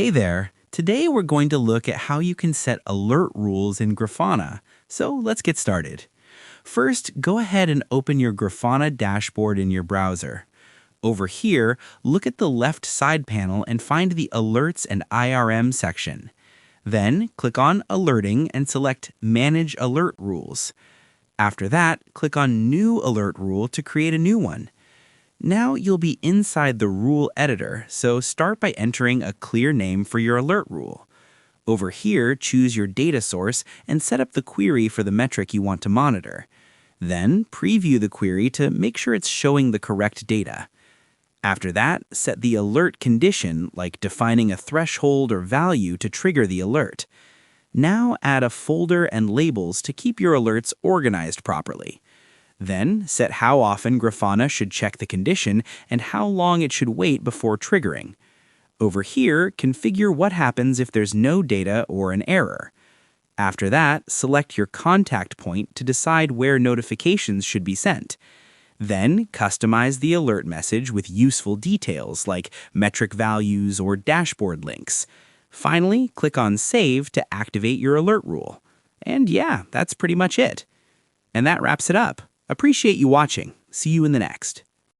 Hey there. Today we're going to look at how you can set alert rules in Grafana. So let's get started. First, go ahead and open your Grafana dashboard in your browser. Over here, look at the left side panel and find the Alerts and IRM section. Then, click on Alerting and select Manage Alert Rules. After that, click on New Alert Rule to create a new one. Now you'll be inside the rule editor, so start by entering a clear name for your alert rule. Over here, choose your data source and set up the query for the metric you want to monitor. Then, preview the query to make sure it's showing the correct data. After that, set the alert condition, like defining a threshold or value to trigger the alert. Now add a folder and labels to keep your alerts organized properly. Then, set how often Grafana should check the condition and how long it should wait before triggering. Over here, configure what happens if there's no data or an error. After that, select your contact point to decide where notifications should be sent. Then, customize the alert message with useful details like metric values or dashboard links. Finally, click on Save to activate your alert rule. And yeah, that's pretty much it. And that wraps it up. Appreciate you watching. See you in the next.